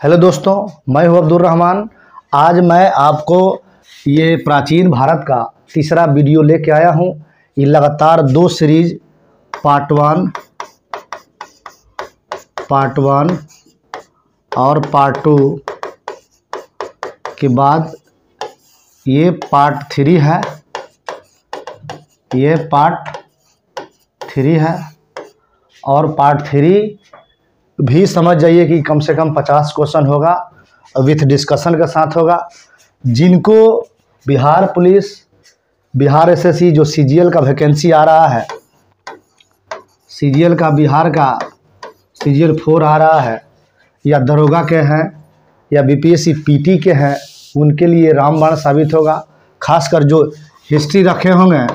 Hello दोस्तों, मैं हूं अब्दुल रहमान। आज मैं आपको ये प्राचीन भारत का तीसरा वीडियो लेके आया हूं। ये लगातार दो सीरीज पार्ट वन और पार्ट 2 के बाद ये पार्ट 3 है। ये पार्ट 3 है और पार्ट 3 भी समझ जाइए कि कम से कम 50 क्वेश्चन होगा, विथ डिस्कशन के साथ होगा। जिनको बिहार पुलिस, बिहार एसएससी जो सीजीएल का वैकेंसी आ रहा है, सीजीएल का बिहार का सीजीएल 4 आ रहा है, या दरोगा के हैं या बीपीएससी पीटी के हैं, उनके लिए रामबाण साबित होगा। खासकर जो हिस्ट्री रखे होंगे,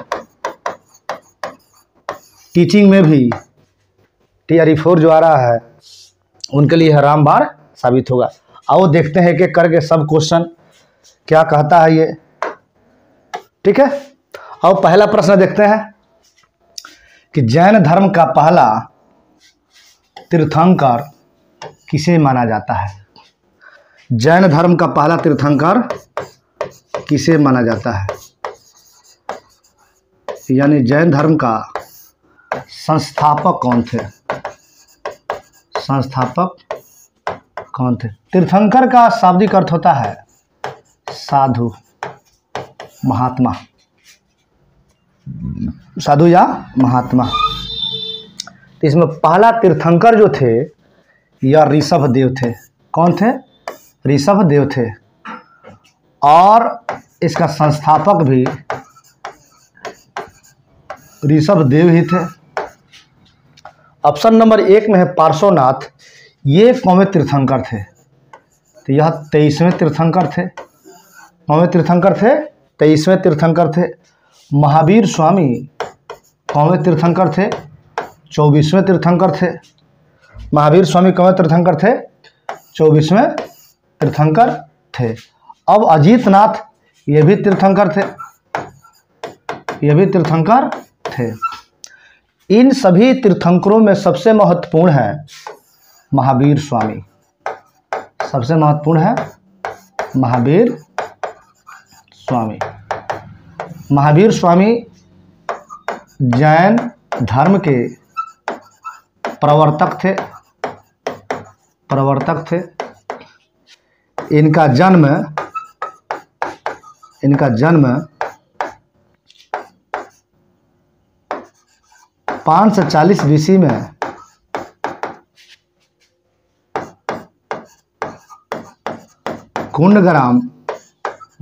टीचिंग में भी टीआरई 4 जो आ रहा है, उनके लिए रामबाण साबित होगा। आओ देखते हैं कि करके सब क्वेश्चन क्या कहता है ये। ठीक है, अब पहला प्रश्न देखते हैं कि जैन धर्म का पहला तीर्थंकर किसे माना जाता है। जैन धर्म का पहला तीर्थंकर किसे माना जाता है, यानी जैन धर्म का संस्थापक कौन थे, संस्थापक कौन थे। तीर्थंकर का शाब्दिक अर्थ होता है साधु, महात्मा, साधु या महात्मा। तो इसमें पहला तीर्थंकर जो थे यह ऋषभ देव थे। कौन थे? ऋषभ देव थे। और इसका संस्थापक भी ऋषभ देव ही थे। ऑप्शन नंबर 1 में है पार्श्वनाथ। ये कौन तीर्थंकर थे? तो यह 23वें तीर्थंकर थे। कौन तीर्थंकर थे? 23वें तीर्थंकर थे। महावीर स्वामी कौन तीर्थंकर थे? 24वें तीर्थंकर थे। महावीर स्वामी कौन तीर्थंकर थे? 24वें तीर्थंकर थे। अब अजीत नाथ ये भी तीर्थंकर थे, ये भी तीर्थंकर थे। इन सभी तीर्थंकरों में सबसे महत्वपूर्ण है महावीर स्वामी। सबसे महत्वपूर्ण है महावीर स्वामी। महावीर स्वामी जैन धर्म के प्रवर्तक थे, प्रवर्तक थे। इनका जन्म 540 BC में कुंडग्राम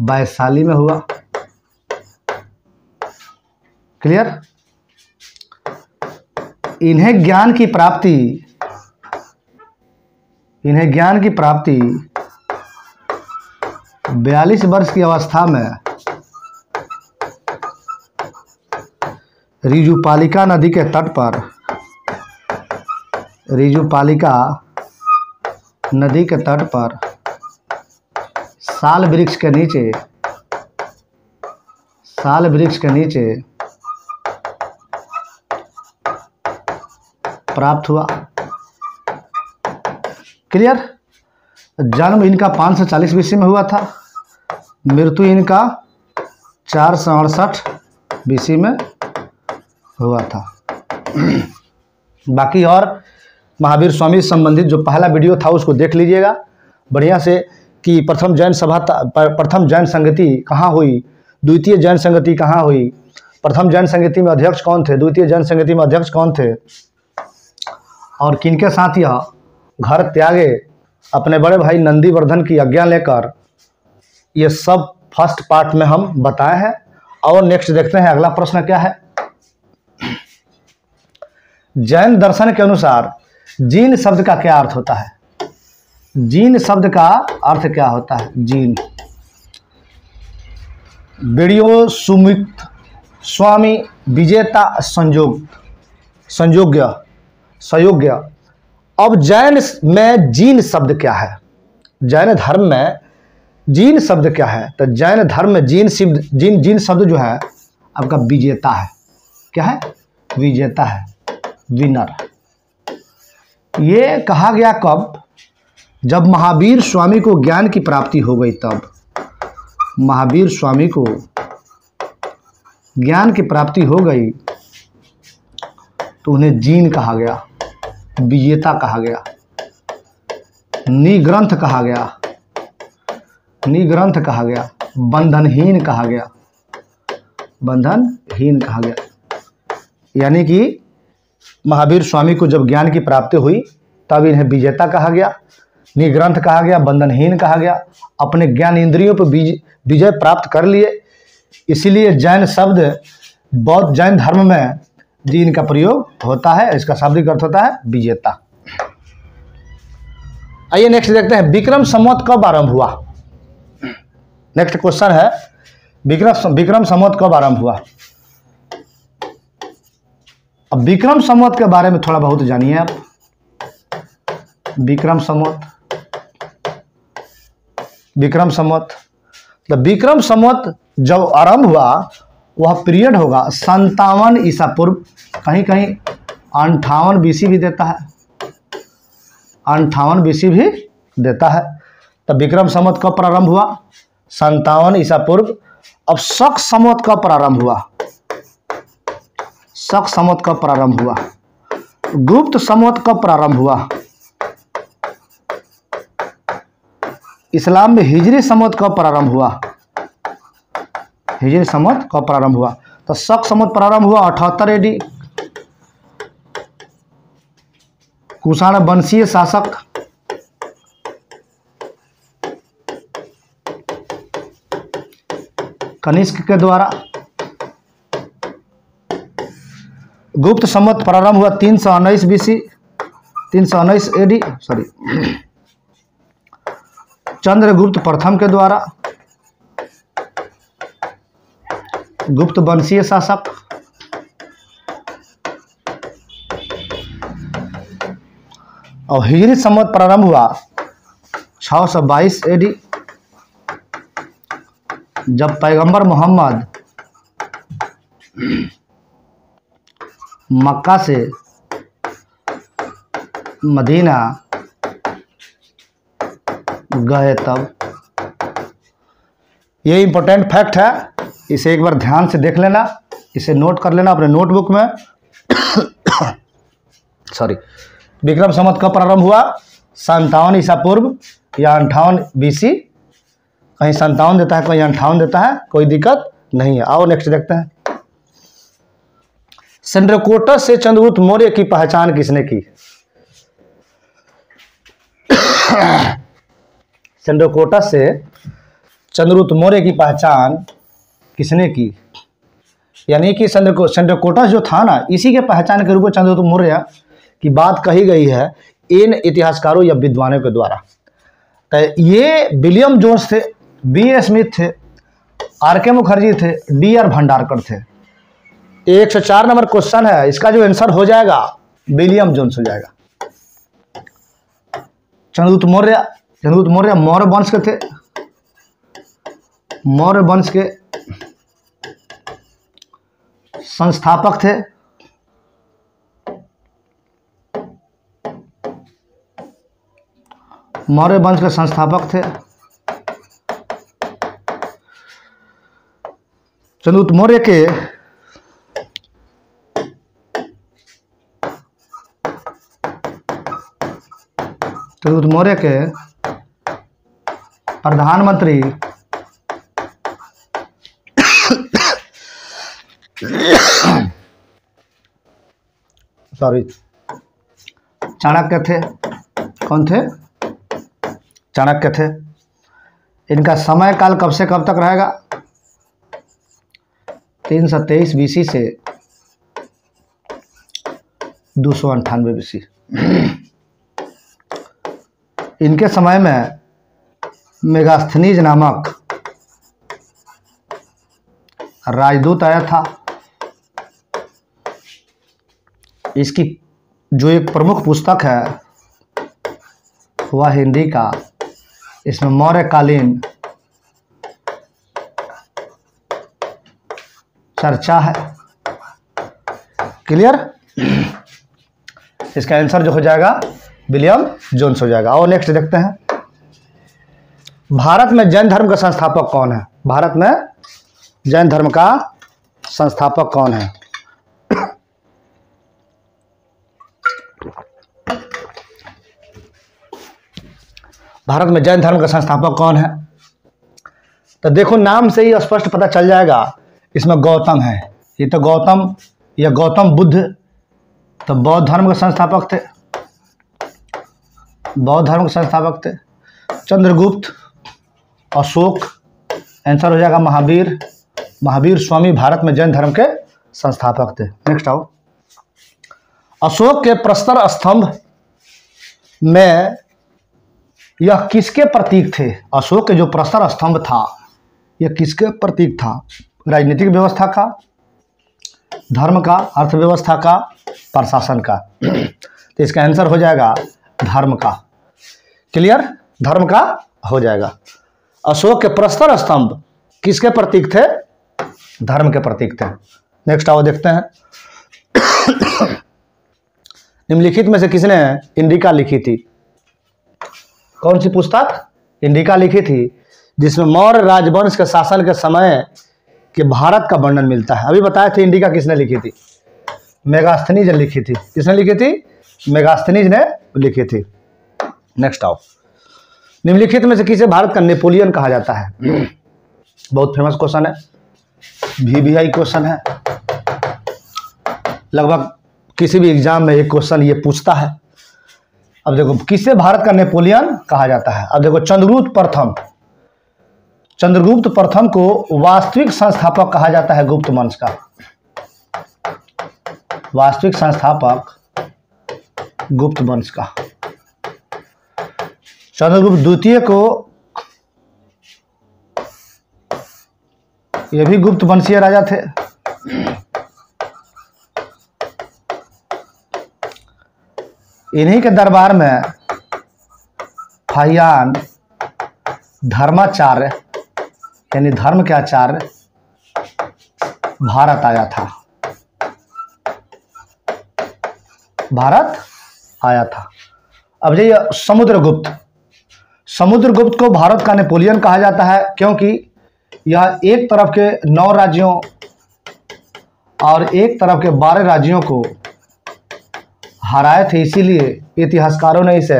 वैशाली में हुआ। क्लियर? इन्हें ज्ञान की प्राप्ति 42 वर्ष की अवस्था में रिजुपालिका नदी के तट पर, रिजुपालिका नदी के तट पर साल वृक्ष के नीचे प्राप्त हुआ। क्लियर? जन्म इनका 540 BC में हुआ था, मृत्यु इनका 468 BC में हुआ था। बाकी और महावीर स्वामी से संबंधित जो पहला वीडियो था उसको देख लीजिएगा बढ़िया से, कि प्रथम जैन संगति कहाँ हुई, द्वितीय जैन संगति कहाँ हुई, प्रथम जैन संगति में अध्यक्ष कौन थे, द्वितीय जैन संगति में अध्यक्ष कौन थे, और किनके साथ यह घर त्यागे अपने बड़े भाई नंदीवर्धन की आज्ञा लेकर। ये सब फर्स्ट पार्ट में हम बताए हैं। और नेक्स्ट देखते हैं अगला प्रश्न क्या है। जैन दर्शन के अनुसार जीन शब्द का क्या अर्थ होता है? जीन शब्द का अर्थ क्या होता है? जीन वीडियो सुमित स्वामी विजेता संयोग्य। अब जैन में जीन शब्द क्या है? जैन धर्म में जीन शब्द क्या है? तो जैन धर्म में जीन शब्द जो है आपका विजेता है। क्या है? विजेता है, विनर। ये कहा गया कब? जब महावीर स्वामी को ज्ञान की प्राप्ति हो गई, तब महावीर स्वामी को ज्ञान की प्राप्ति हो गई तो उन्हें जीन कहा गया, विजेता कहा गया, निग्रंथ कहा गया, निग्रंथ कहा गया, बंधनहीन कहा गया, बंधनहीन कहा गया। यानी कि महावीर स्वामी को जब ज्ञान की प्राप्ति हुई तब इन्हें विजेता कहा गया, निग्रंथ कहा गया, बंधनहीन कहा गया। अपने ज्ञान इंद्रियों पर विजय प्राप्त कर लिए। इसीलिए जैन शब्द बौद्ध जैन धर्म में जीन का प्रयोग होता है। इसका शाब्दिक अर्थ होता है विजेता। आइए नेक्स्ट देखते हैं, विक्रम संवत कब आरंभ हुआ। नेक्स्ट क्वेश्चन है, विक्रम संवत कब आरंभ हुआ। अब विक्रम संवत के बारे में थोड़ा बहुत जानिए आप। विक्रम संवत, विक्रम संवत मतलब विक्रम संवत जब आरंभ हुआ वह पीरियड होगा 57 ईसा पूर्व, कहीं कहीं 58 BC भी देता है, 58 BC भी देता है। तब विक्रम संवत कब प्रारंभ हुआ, 57 ईसा पूर्व। अब शक संवत कब प्रारंभ हुआ, शक संवत कब प्रारंभ हुआ। गुप्त संवत कब प्रारंभ हुआ। इस्लाम में हिजरी संवत कब प्रारंभ हुआ, हिजरी संवत कब प्रारंभ हुआ। तो शक संवत प्रारंभ हुआ 78 AD। कुषाण वंशीय शासक कनिष्क के द्वारा। गुप्त संवत प्रारंभ हुआ 319 BC, 319 AD, सॉरी, चंद्रगुप्त प्रथम के द्वारा, गुप्त वंशीय शासक। और हिजरी संवत प्रारंभ हुआ 622 AD, जब पैगंबर मोहम्मद मक्का से मदीना गए। तब ये इंपॉर्टेंट फैक्ट है, इसे एक बार ध्यान से देख लेना, इसे नोट कर लेना अपने नोटबुक में। सॉरी, विक्रम संवत कब प्रारंभ हुआ, 57 ईसा पूर्व या 58 BC। कहीं 57 देता है, कहीं 58 देता है, कोई दिक्कत नहीं है। आओ नेक्स्ट देखते हैं, चंद्रकोटस से चंद्रगुप्त मौर्य की पहचान किसने की। चंद्रकोटस से चंद्रगुप्त मौर्य की पहचान किसने की। यानी कि चंद्रकोटस जो था ना, इसी के पहचान के रूप में चंद्रगुप्त मौर्य की बात कही गई है इन इतिहासकारों या विद्वानों के द्वारा। तो ये विलियम जोन्स थे, B.A. स्मिथ थे, R.K. मुखर्जी थे, D.R. भंडारकर थे। 104 नंबर क्वेश्चन है, इसका जो आंसर हो जाएगा विलियम जोन्स हो जाएगा। चंद्रगुप्त मौर्य मौर्य वंश के थे, मौर्य वंश के संस्थापक थे। मौर्य वंश के संस्थापक थे। चंद्रगुप्त मौर्य के प्रधानमंत्री सॉरी चाणक्य थे। कौन थे, चाणक्य थे। इनका समय काल कब से कब तक रहेगा, 323 BC से 298 BC। इनके समय में मेगास्थनीज नामक राजदूत आया था। इसकी जो एक प्रमुख पुस्तक है वह हिंदी का, इसमें मौर्यकालीन चर्चा है। क्लियर, इसका आंसर जो हो जाएगा विलियम जोन्स हो जाएगा। और नेक्स्ट देखते हैं, भारत में जैन धर्म का संस्थापक कौन है? भारत में जैन धर्म का संस्थापक कौन है? भारत में जैन धर्म का संस्थापक कौन है? तो देखो नाम से ही स्पष्ट पता चल जाएगा, इसमें गौतम है। ये तो गौतम या गौतम बुद्ध तो बौद्ध धर्म के संस्थापक थे, बौद्ध धर्म के संस्थापक थे। चंद्रगुप्त, अशोक, आंसर हो जाएगा महावीर। महावीर स्वामी भारत में जैन धर्म के संस्थापक थे। नेक्स्ट आओ, अशोक के प्रस्तर स्तंभ में यह किसके प्रतीक थे? अशोक के जो प्रस्तर स्तंभ था यह किसके प्रतीक था? राजनीतिक व्यवस्था का, धर्म का, अर्थव्यवस्था का, प्रशासन का? तो इसका आंसर हो जाएगा धर्म का। क्लियर? धर्म का हो जाएगा। अशोक के प्रस्तर स्तंभ किसके प्रतीक थे? धर्म के प्रतीक थे। नेक्स्ट आओ देखते हैं, निम्नलिखित में से किसने इंडिका लिखी थी? कौन सी पुस्तक इंडिका लिखी थी जिसमें मौर्य राजवंश के शासन के समय के भारत का वर्णन मिलता है? अभी बताए थे इंडिका किसने लिखी थी? मेगास्थनीज ने लिखी थी। किसने लिखी थी? मेगास्थनीज ने लिखी थी। नेक्स्ट आओ, निम्नलिखित में से किसे भारत का नेपोलियन कहा जाता है? बहुत फेमस क्वेश्चन है, VVI क्वेश्चन है, लगभग किसी भी एग्जाम में एक क्वेश्चन ये पूछता है। अब देखो किसे भारत का नेपोलियन कहा जाता है? अब देखो चंद्रगुप्त प्रथम, चंद्रगुप्त प्रथम को वास्तविक संस्थापक कहा जाता है गुप्त वंश का। वास्तविक संस्थापक गुप्त वंश का। चंद्रगुप्त द्वितीय को, ये भी गुप्त वंशीय राजा थे। इन्हीं के दरबार में फाहियान धर्माचार्य यानी धर्म के आचार्य भारत आया था। भारत आया था। अब ये समुद्रगुप्त, समुद्रगुप्त को भारत का नेपोलियन कहा जाता है क्योंकि यह एक तरफ के 9 राज्यों और एक तरफ के 12 राज्यों को हराए थे, इसीलिए इतिहासकारों ने इसे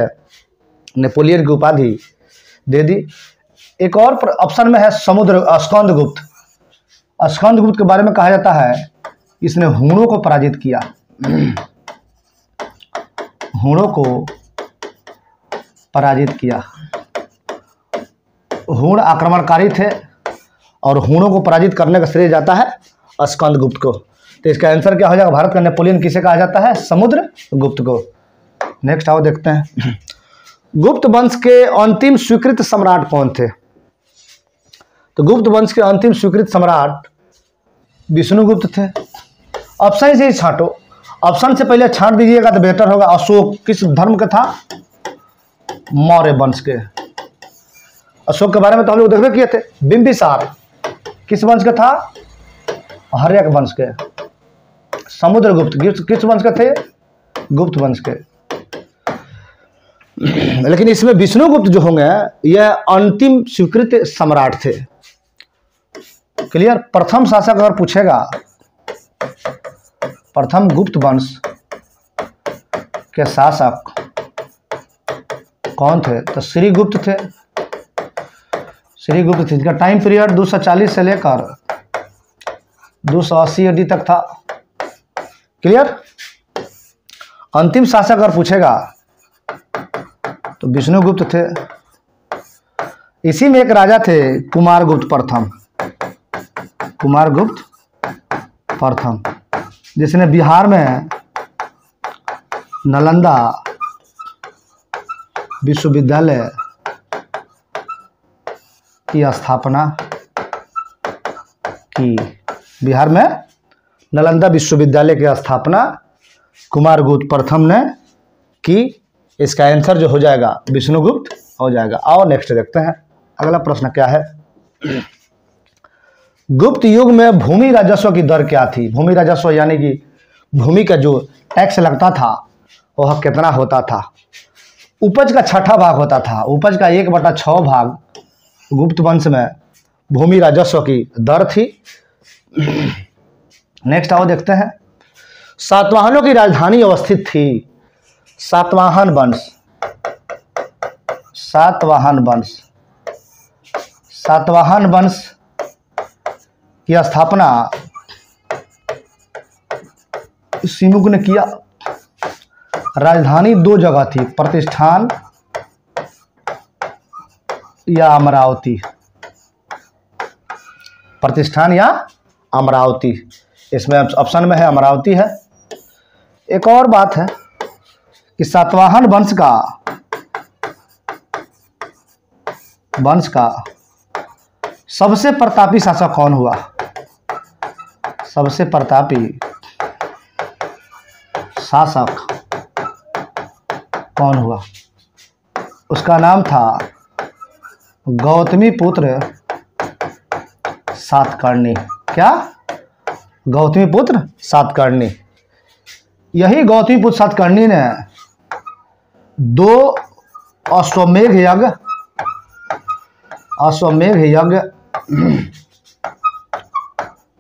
नेपोलियन की उपाधि दे दी। एक और ऑप्शन में है स्कंदगुप्त। स्कंदगुप्त के बारे में कहा जाता है इसने हूणों को पराजित किया। हूणों को पराजित किया। हूण आक्रमणकारी थे और हूणों को पराजित करने का श्रेय जाता है स्कंदगुप्त को। तो इसका आंसर क्या हो जाएगा? भारत का नेपोलियन किसे कहा जाता है? समुद्रगुप्त को। नेक्स्ट आओ देखते हैं, गुप्त वंश के अंतिम स्वीकृत सम्राट कौन थे? तो गुप्त वंश के अंतिम स्वीकृत सम्राट विष्णुगुप्त थे। ऑप्शन से ही छांटो, ऑप्शन से पहले छांट दीजिएगा तो बेहतर होगा। अशोक किस धर्म का था? मौर्य वंश के। अशोक के बारे में तो हम लोग देखबे किए थे। बिंबिसार किस वंश का था? हर्यक वंश के। समुद्रगुप्त किस वंश के थे? गुप्त वंश के। लेकिन इसमें विष्णुगुप्त जो होंगे यह अंतिम स्वीकृत सम्राट थे। क्लियर? प्रथम शासक अगर पूछेगा, प्रथम गुप्त वंश के शासक कौन थे? तो श्रीगुप्त थे। श्रीगुप्त थे, जिनका टाइम पीरियड 240 से लेकर 280 AD तक था। क्लियर? अंतिम शासक अगर पूछेगा तो विष्णुगुप्त थे। इसी में एक राजा थे कुमारगुप्त प्रथम। कुमारगुप्त प्रथम, जिसने बिहार में नालंदा विश्वविद्यालय की स्थापना की। बिहार में नालंदा विश्वविद्यालय की स्थापना कुमारगुप्त प्रथम ने की। इसका आंसर जो हो जाएगा विष्णुगुप्त हो जाएगा। आओ नेक्स्ट देखते हैं, अगला प्रश्न क्या है। गुप्त युग में भूमि राजस्व की दर क्या थी? भूमि राजस्व यानी कि भूमि का जो टैक्स लगता था वह कितना होता था? उपज का छठा भाग होता था। उपज का 1/6 भाग गुप्त वंश में भूमि राजस्व की दर थी। नेक्स्ट आओ देखते हैं। सातवाहनों की राजधानी अवस्थित थी। सातवाहन वंश, सातवाहन वंश, सातवाहन वंश की स्थापना सिमुक ने किया। राजधानी 2 जगह थी, प्रतिष्ठान या अमरावती। प्रतिष्ठान या अमरावती, इसमें ऑप्शन में है अमरावती है। एक और बात है कि सातवाहन वंश का सबसे प्रतापी शासक कौन हुआ? सबसे प्रतापी शासक कौन हुआ? उसका नाम था गौतमी पुत्र सातकर्णी। क्या? गौतमी पुत्र सातकर्णी। यही गौतमी पुत्र सातकर्णी ने 2 अश्वमेध यज्ञ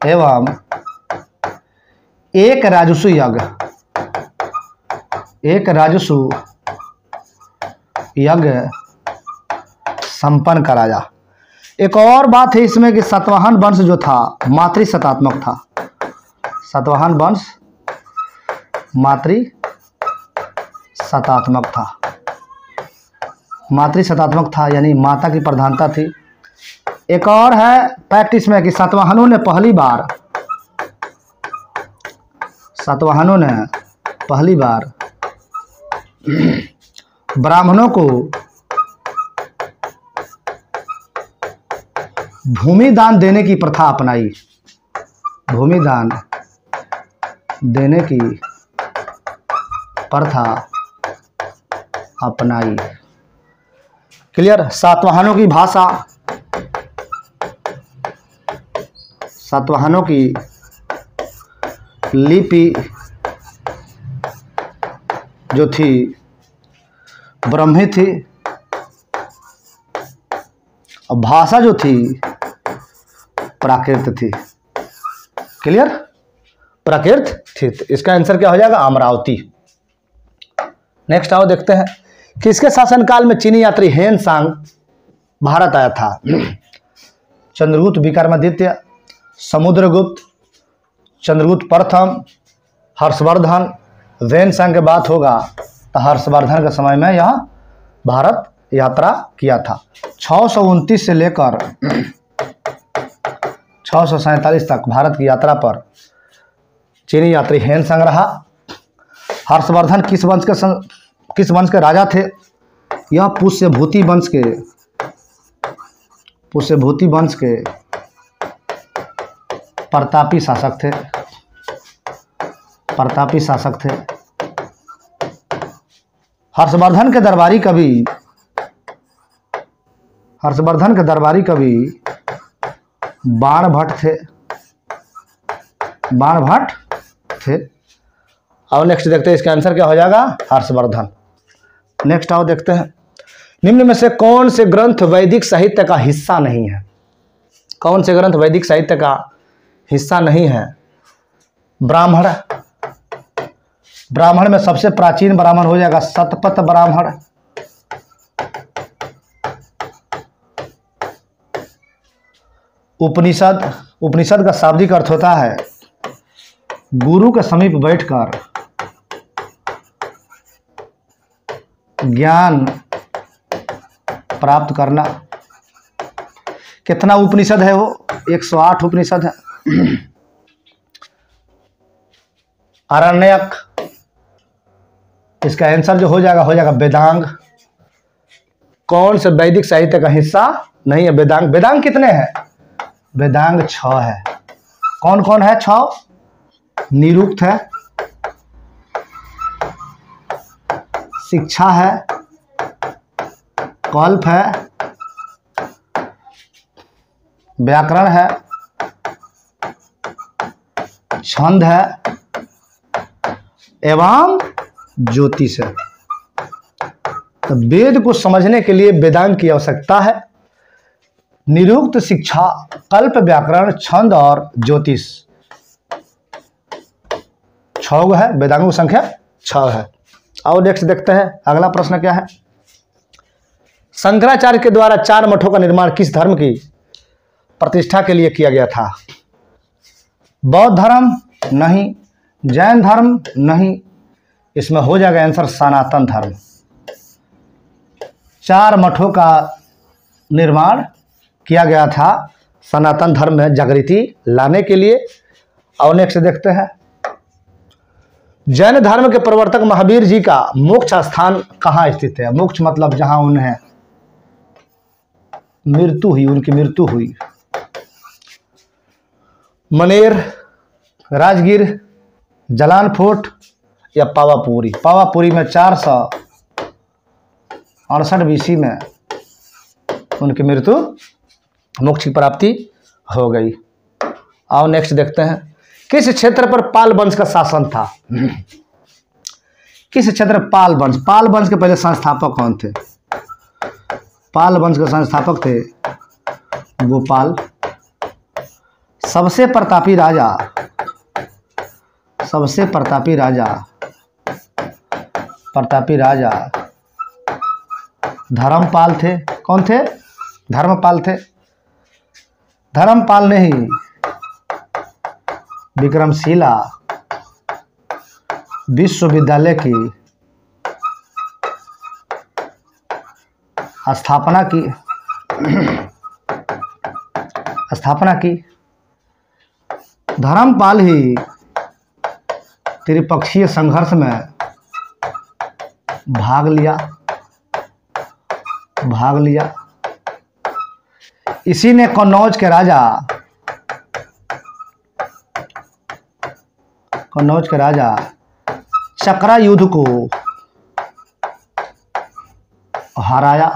एवं 1 राजसु यज्ञ संपन्न कराया। एक और बात है इसमें कि सातवाहन वंश जो था मातृसत्तात्मक था। सातवाहन वंश मातृसत्तात्मक था। मातृसत्तात्मक था यानी माता की प्रधानता थी। एक और है फैक्ट इसमें कि सातवाहनों ने पहली बार ब्राह्मणों को भूमि दान देने की प्रथा अपनाई। भूमि दान देने की प्रथा अपनाई। क्लियर? सातवाहनों की भाषा, सातवाहनों की लिपि जो थी ब्राह्मी थी और भाषा जो थी प्राकृत थी। क्लियर? प्राकृत थी। इसका आंसर क्या हो जाएगा? अमरावती। नेक्स्ट आओ देखते हैं। किसके शासनकाल में चीनी यात्री हेन सांग भारत आया था? चंद्रगुप्त विक्रमादित्य, समुद्रगुप्त, चंद्रगुप्त प्रथम, हर्षवर्धन। हेन सांग की बात होगा तो हर्षवर्धन के समय में यह भारत यात्रा किया था। 629 से लेकर 647 तक भारत की यात्रा पर चीनी यात्री हेन सांग रहा। हर्षवर्धन किस वंश के राजा थे? यह पुष्यभूति वंश के प्रतापी शासक थे। हर्षवर्धन के दरबारी कवि बाणभट्ट थे। और नेक्स्ट देखते हैं इसका आंसर क्या हो जाएगा? हर्षवर्धन। नेक्स्ट आओ देखते हैं। निम्न में से कौन से ग्रंथ वैदिक साहित्य का हिस्सा नहीं है? कौन से ग्रंथ वैदिक साहित्य का हिस्सा नहीं है? ब्राह्मण में सबसे प्राचीन ब्राह्मण हो जाएगा शतपथ ब्राह्मण। उपनिषद का शाब्दिक अर्थ होता है गुरु के समीप बैठकर ज्ञान प्राप्त करना। कितना उपनिषद है वो? 108 उपनिषद है। आरण्यक, इसका आंसर जो हो जाएगा वेदांग। कौन से वैदिक साहित्य का हिस्सा नहीं है? वेदांग कितने हैं? वेदांग 6 है। कौन कौन है? 6। निरुक्त है, शिक्षा है, कल्प है, व्याकरण है, छंद है एवं ज्योतिष है। तो तो वेद को समझने के लिए वेदांग की आवश्यकता है। निरुक्त शिक्षा, कल्प, व्याकरण, छंद और ज्योतिष 6 है। वेदांगों की संख्या 6 है। और नेक्स्ट देखते हैं अगला प्रश्न क्या है। शंकराचार्य के द्वारा 4 मठों का निर्माण किस धर्म की प्रतिष्ठा के लिए किया गया था? बौद्ध धर्म नहीं, जैन धर्म नहीं, इसमें हो जाएगा आंसर सनातन धर्म। 4 मठों का निर्माण किया गया था सनातन धर्म में जागृति लाने के लिए। और नेक्स्ट देखते हैं जैन धर्म के प्रवर्तक महावीर जी का मोक्ष स्थान कहाँ स्थित है? मोक्ष मतलब जहां उन्हें मृत्यु हुई, उनकी मृत्यु हुई। मनेर, राजगीर, जलान फोर्ट या पावापुरी? पावापुरी में 468 BC में उनकी मृत्यु, मोक्ष की प्राप्ति हो गई। और नेक्स्ट देखते हैं किस क्षेत्र पर पाल वंश का शासन था? किस क्षेत्र पाल वंश? पाल वंश के पहले संस्थापक कौन थे? पाल वंश के संस्थापक थे गोपाल। सबसे प्रतापी राजा, सबसे प्रतापी राजा, प्रतापी राजा धर्मपाल थे। कौन थे? धर्मपाल थे। धर्मपाल नहीं, विक्रमशिला विश्वविद्यालय की स्थापना की। धर्मपाल ही त्रिपक्षीय संघर्ष में भाग लिया। इसी ने कन्नौज के राजा चक्रा युद्ध को हराया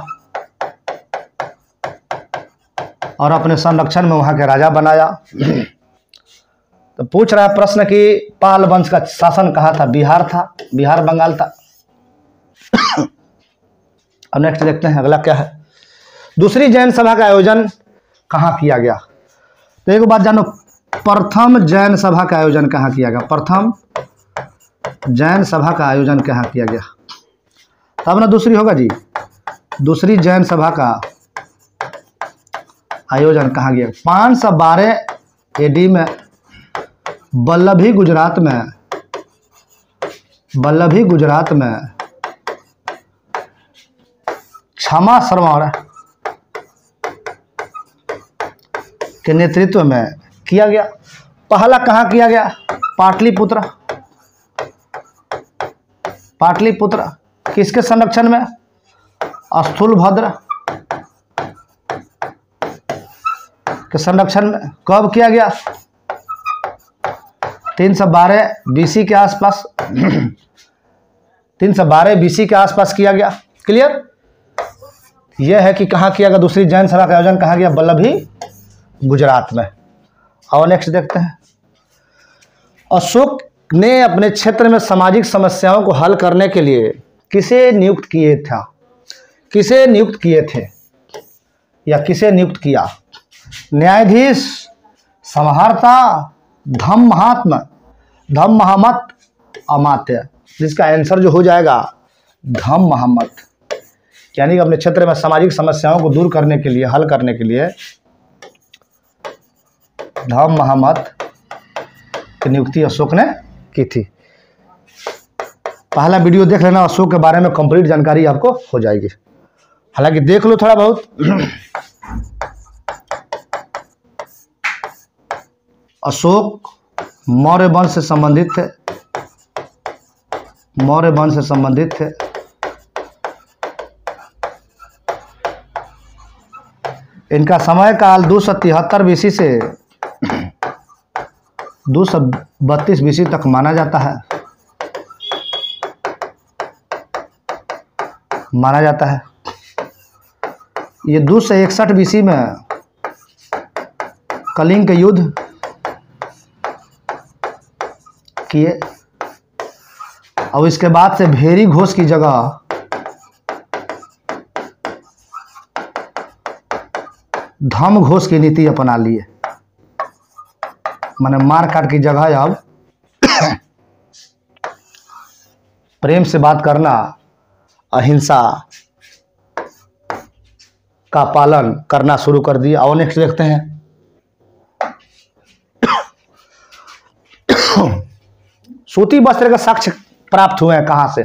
और अपने संरक्षण में वहां के राजा बनाया। तो पूछ रहा है प्रश्न कि पाल वंश का शासन कहाँ था? बिहार था, बिहार बंगाल था। अब नेक्स्ट देखते हैं अगला क्या है। दूसरी जैन सभा का आयोजन कहाँ किया गया? तो एक बात जानो, प्रथम जैन सभा का आयोजन कहाँ किया गया? प्रथम जैन सभा का आयोजन कहाँ किया गया? तब ना दूसरी होगा जी। दूसरी जैन सभा का आयोजन कहाँ गया? 512 AD में वल्लभी गुजरात में क्षमा श्रवण के नेतृत्व में किया गया। पहला कहाँ किया गया? पाटलिपुत्र। किसके संरक्षण में? स्थूलभद्र के संरक्षण में। कब किया गया? 312 BC के आसपास। 312 BC के आसपास किया गया। क्लियर? यह है कि कहाँ किया गया दूसरी जैन सभा का आयोजन? कहाँ गया? वल्लभी गुजरात में। और नेक्स्ट देखते हैं अशोक ने अपने क्षेत्र में सामाजिक समस्याओं को हल करने के लिए किसे नियुक्त किए थे या किसे नियुक्त किया? न्यायाधीश, समाहर्ता, धम्महमत, अमात्य। जिसका आंसर जो हो जाएगा धम्महमत, यानी कि अपने क्षेत्र में सामाजिक समस्याओं को दूर करने के लिए, हल करने के लिए धम्महमत की नियुक्ति अशोक ने की थी। पहला वीडियो देख लेना, अशोक के बारे में कंप्लीट जानकारी आपको हो जाएगी। हालांकि देख लो थोड़ा बहुत। अशोक मौर्य वंश से संबंधित थे। इनका समय काल 273 BC से 232 BC तक माना जाता है। ये 261 BC में कलिंग के युद्ध किए और इसके बाद से भेरी घोष की जगह धम घोष की नीति अपना लिए, माने मार काट की जगह अब प्रेम से बात करना, अहिंसा का पालन करना शुरू कर दिया। और नेक्स्ट देखते हैं, सूती वस्त्र का साक्ष्य प्राप्त हुए हैं कहां से?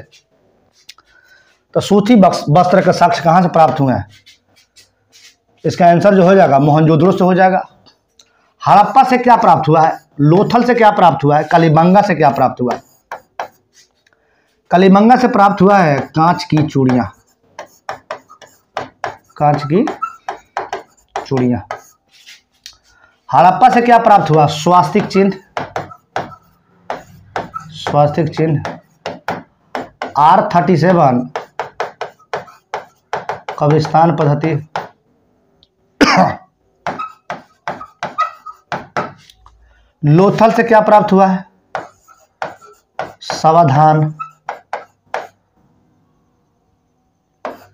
तो सूती वस्त्र का साक्ष्य कहां से प्राप्त हुए हैं? इसका आंसर जो हो जाएगा मोहनजोदड़ो से हो जाएगा। हड़प्पा से क्या प्राप्त हुआ है? लोथल से क्या प्राप्त हुआ है? कलिबंगा से क्या प्राप्त हुआ है? कलिबंगा से प्राप्त हुआ है कांच की चूड़ियां, कांच की चूड़ियां। हड़प्पा से क्या प्राप्त हुआ? स्वास्तिक चिन्ह, स्वास्तिक चिन्ह। R37 कब्रिस्तान पद्धति। लोथल से क्या प्राप्त हुआ है? सावधान,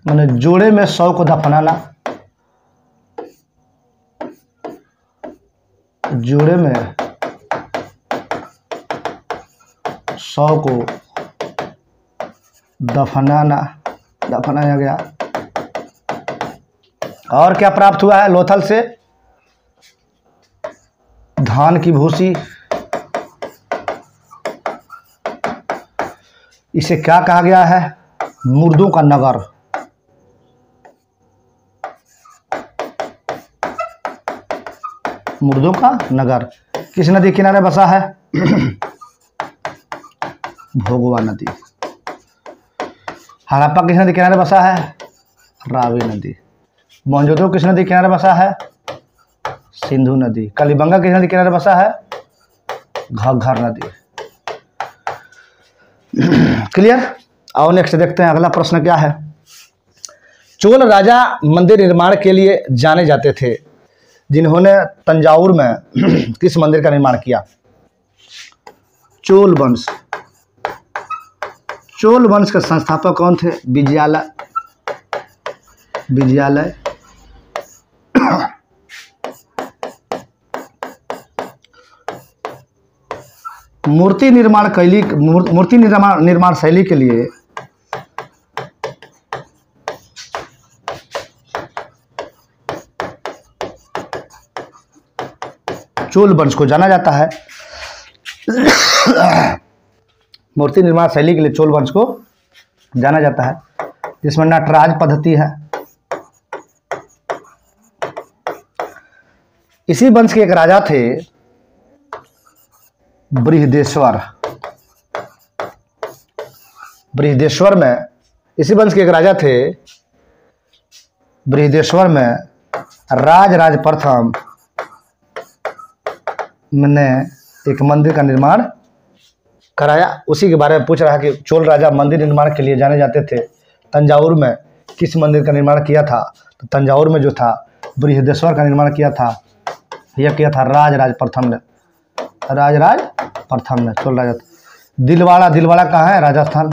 मैंने जोड़े में 100 को दफनाना, जोड़े में 100 को दफनाया गया। और क्या प्राप्त हुआ है लोथल से? धान की भूसी। इसे क्या कहा गया है? मुर्दों का नगर। मुर्दों का नगर किस नदी किनारे बसा है? भोगवा नदी। हड़प्पा किस नदी किनारे बसा है? रावी नदी। मोहनजोदड़ो किस नदी किनारे बसा है? सिंधु नदी। कलिबंगा किस नदी किनारे बसा है? घग्घर नदी। क्लियर? आओ नेक्स्ट देखते हैं, अगला प्रश्न क्या है। चोल राजा मंदिर निर्माण के लिए जाने जाते थे, जिन्होंने तंजावुर में किस मंदिर का निर्माण किया? चोल वंश। चोल वंश के संस्थापक कौन थे? विजयालय। विजयालय। मूर्ति निर्माण शैली के लिए चोल वंश को जाना जाता है। मूर्ति निर्माण शैली के लिए चोल वंश को जाना जाता है, जिसमें नटराज पद्धति है। इसी वंश के एक राजा थे बृहदेश्वर। बृहदेश्वर में, इसी वंश के एक राजा थे बृहदेश्वर में राज प्रथम ने एक मंदिर का निर्माण कराया। उसी के बारे में पूछ रहा है कि चोल राजा मंदिर निर्माण के लिए जाने जाते थे, तंजावुर में किस मंदिर का निर्माण किया था? तो तंजावुर में जो था बृहदेश्वर का निर्माण किया था, यह किया था राज प्रथम ने। राज प्रथम ने चोल राजा। दिलवाड़ा कहाँ है? राजस्थान।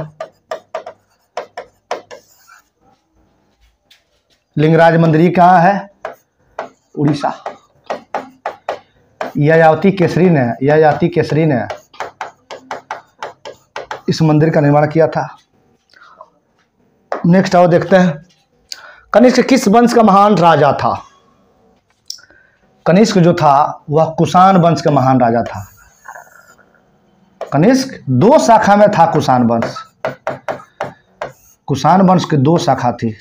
लिंगराज मंदिर कहाँ है? उड़ीसा। ययाति केसरी ने इस मंदिर का निर्माण किया था। नेक्स्ट आओ देखते हैं, कनिष्क किस वंश का महान राजा था? कनिष्क जो था वह कुषाण वंश का महान राजा था। कनिष्क 2 शाखा में था। कुषाण वंश की 2 शाखा थी।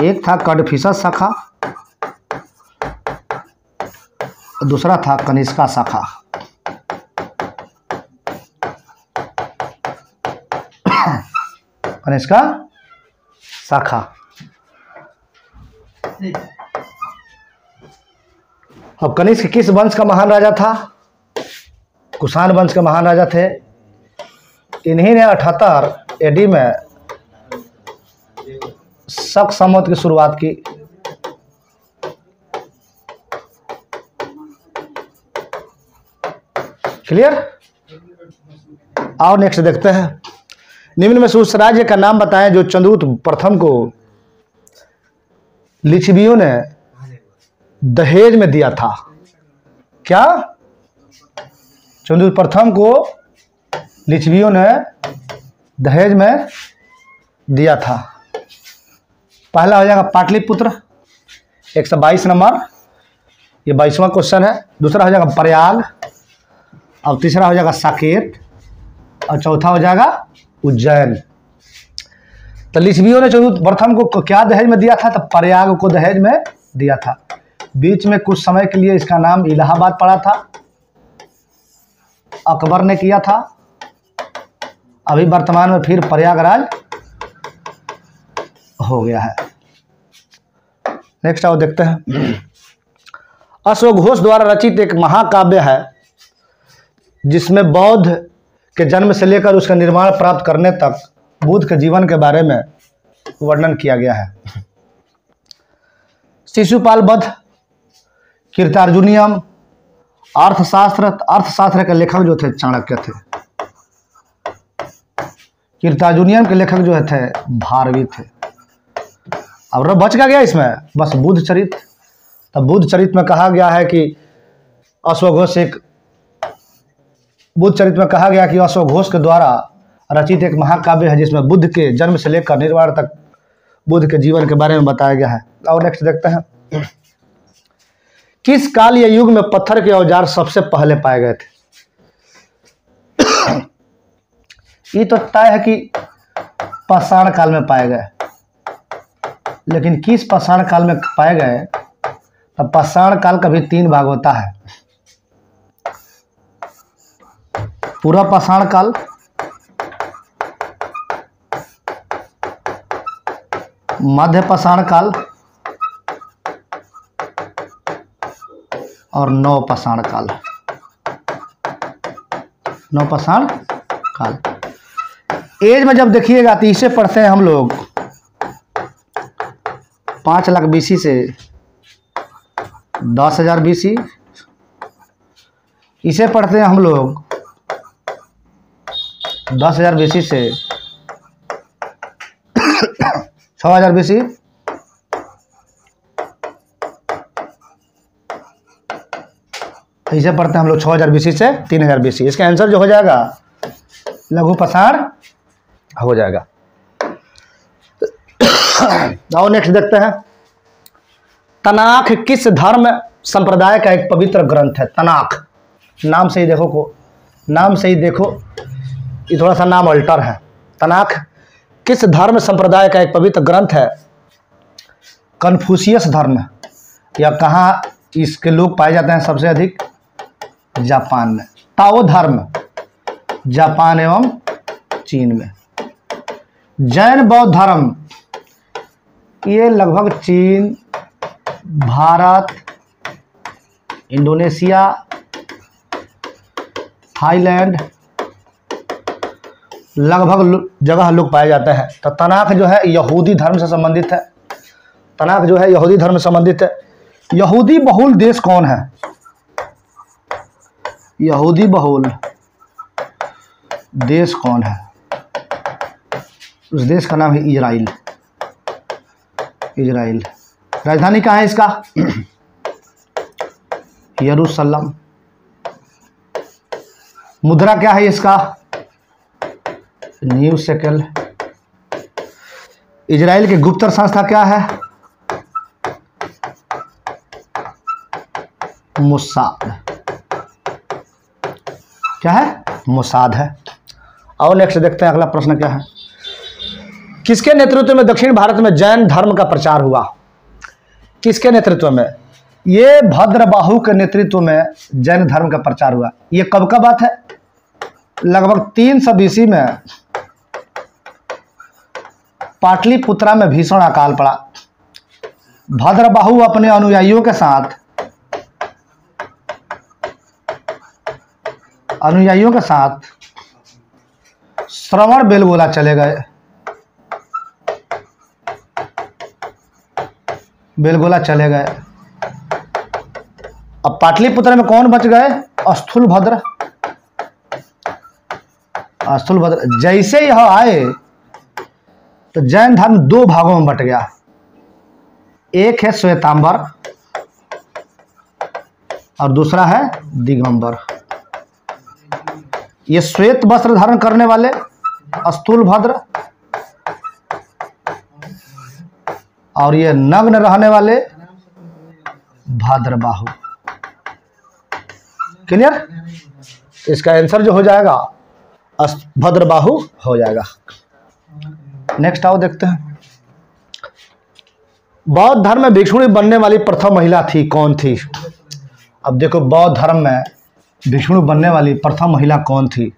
एक था कडफिसा शाखा, दूसरा था कनिष्का शाखा। कनिष्का शाखा। अब कनिष्क किस वंश का महान राजा था? कुषाण वंश के महान राजा थे। इन्हीं ने 78 AD में शक संवत की शुरुआत की। क्लियर? आओ नेक्स्ट देखते हैं, निम्न में से उस राज्य का नाम बताएं जो चंद्रगुप्त प्रथम को लिच्छवियों ने दहेज में दिया था। क्या? चंद्रगुप्त प्रथम को लिच्छवियों ने दहेज में दिया था। पहला हो जाएगा पाटलिपुत्र 122 नंबर, ये 22वां क्वेश्चन है। दूसरा हो जाएगा प्रयाग, और तीसरा हो जाएगा साकेत, और चौथा हो जाएगा उज्जैन। तो लिच्छवियों ने चंद्रगुप्त प्रथम को क्या दहेज में दिया था? तो प्रयाग को दहेज में दिया था। बीच में कुछ समय के लिए इसका नाम इलाहाबाद पड़ा था, अकबर ने किया था। अभी वर्तमान में फिर प्रयागराज हो गया है। नेक्स्ट आओ देखते हैं। अश्वघोष द्वारा रचित एक महाकाव्य है जिसमें बौद्ध के जन्म से लेकर उसका निर्माण प्राप्त करने तक बुद्ध के जीवन के बारे में वर्णन किया गया है। शिशुपाल वध, कीर्तार्जुनियम, अर्थशास्त्र के लेखक जो थे चाणक्य थे। कीर्तार्जुनियम के लेखक जो थे भारवी थे। अब बच क्या गया इसमें? बस बुद्ध चरित। तब बुद्ध चरित में कहा गया है कि अश्वघोष बुद्ध चरित में कहा गया कि अश्वघोष के द्वारा रचित एक महाकाव्य है जिसमें बुद्ध के जन्म से लेकर निर्वाण तक बुद्ध के जीवन के बारे में बताया गया है। और नेक्स्ट देखते हैं। किस काल या युग में पत्थर के औजार सबसे पहले पाए गए थे? ये तो तय है कि पाषाण काल में पाए गए, लेकिन किस पाषाण काल में पाए गए? तो पाषाण काल का भी 3 भाग होता है। पूरा पाषाण काल, मध्य पाषाण काल और नवपाषाण काल। नवपाषाण काल एज में जब देखिएगा तो इसे पढ़ते हैं हम लोग 5 लाख BC से 10,000 BC। इसे पढ़ते हैं हम लोग 10,000 BC से 6,000 BC। इसे पढ़ते हैं हम लोग 6,000 BC से 3,000 BC। इसका आंसर जो हो जाएगा लघु पाषाण हो जाएगा। और नेक्स्ट देखते हैं। तनाख किस धर्म संप्रदाय का एक पवित्र ग्रंथ है? तनाख नाम से ही देखो, ये थोड़ा सा नाम अल्टर है। तनाख किस धर्म संप्रदाय का एक पवित्र ग्रंथ है? कन्फ्यूशियस धर्म, या कहाँ इसके लोग पाए जाते हैं सबसे अधिक? जापान में। ताओ धर्म जापान एवं चीन में। जैन बौद्ध धर्म ये लगभग चीन, भारत, इंडोनेशिया, थाईलैंड लगभग जगह लोग पाए जाते हैं। तो तनाख जो है यहूदी धर्म से संबंधित है। तनाख जो है यहूदी धर्म से संबंधित है। यहूदी बहुल देश कौन है? यहूदी बहुल देश कौन है? उस देश का नाम है इजराइल। इजराइल। राजधानी कहाँ है इसका? यरूशलेम। मुद्रा क्या है इसका? New shekel. इजराइल की गुप्तचर संस्था क्या है? मोसाद। क्या है? मोसाद है। और नेक्स्ट देखते हैं अगला प्रश्न क्या है। किसके नेतृत्व में दक्षिण भारत में जैन धर्म का प्रचार हुआ? किसके नेतृत्व में? ये भद्रबाहु के नेतृत्व में जैन धर्म का प्रचार हुआ। ये कब का बात है? लगभग 300 BC में पाटलिपुत्रा में भीषण अकाल पड़ा। भद्रबाहु अपने अनुयायियों के साथ श्रवण बेलगोला चले गए। अब पाटलिपुत्र में कौन बच गए? स्थूलभद्र। जैसे यह आए तो जैन धर्म 2 भागों में बट गया। एक है श्वेतांबर और दूसरा है दिगंबर। ये श्वेत वस्त्र धारण करने वाले स्थूलभद्र, और ये नग्न रहने वाले भाद्रबाहु। क्लियर? इसका आंसर जो हो जाएगा भद्रबाहु हो जाएगा। नेक्स्ट आओ देखते हैं। बौद्ध धर्म में भिक्षुणी बनने वाली प्रथम महिला थी, कौन थी? अब देखो, बौद्ध धर्म में भिक्षुणी बनने वाली प्रथम महिला कौन थी?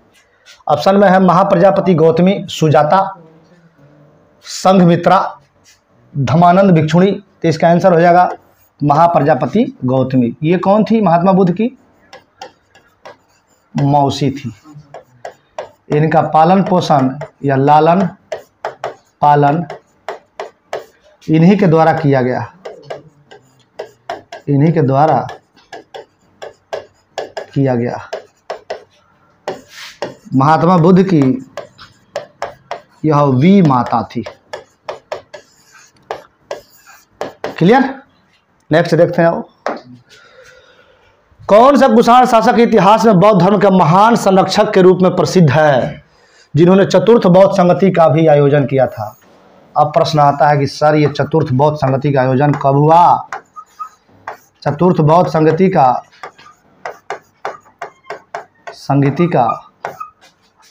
ऑप्शन में है महाप्रजापति गौतमी, सुजाता, संघमित्रा, धमानंद भिक्षुणी। तो इसका आंसर हो जाएगा महाप्रजापति गौतमी। ये कौन थी? महात्मा बुद्ध की मौसी थी। इनका पालन पोषण या लालन पालन इन्हीं के द्वारा किया गया, इन्हीं के द्वारा किया गया। महात्मा बुद्ध की यह वी माता थी। क्लियर? नेक्स्ट देखते हैं। कौन सा कुषाण शासक इतिहास में बौद्ध धर्म के महान संरक्षक के रूप में प्रसिद्ध है, जिन्होंने चतुर्थ बौद्ध संगति का भी आयोजन किया था? अब प्रश्न आता है कि सर ये चतुर्थ बौद्ध संगति का आयोजन कब हुआ? चतुर्थ बौद्ध संगति का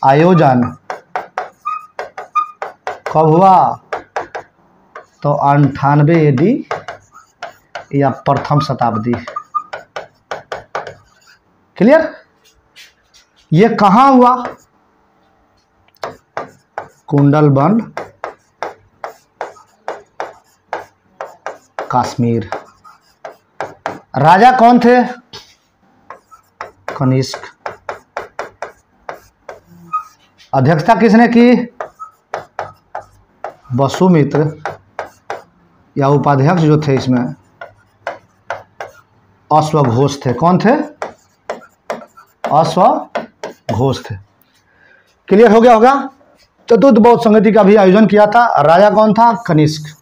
आयोजन कब हुआ? तो 98 AD या प्रथम शताब्दी। क्लियर? ये कहाँ हुआ? कुंडलबन, कश्मीर। राजा कौन थे? कनिष्क। अध्यक्षता किसने की? वसुमित्र, या उपाध्यक्ष जो थे इसमें अश्वघोष थे। कौन थे? अश्वघोष थे। क्लियर हो गया होगा? चतुर्थ बौद्ध संगति का भी आयोजन किया था। राजा कौन था? कनिष्क।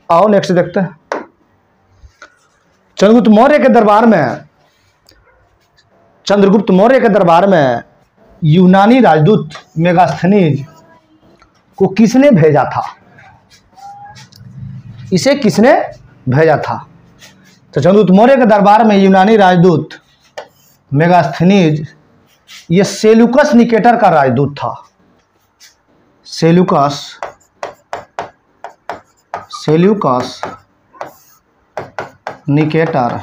आओ नेक्स्ट देखते हैं। चंद्रगुप्त मौर्य के दरबार में यूनानी राजदूत मेगास्थनीज को किसने भेजा था? इसे किसने भेजा था? तो चंद्रगुप्त मौर्य के दरबार में यूनानी राजदूत मेगास्थनीज, ये सेल्यूकस निकेटर का राजदूत था। सेल्यूकस निकेटर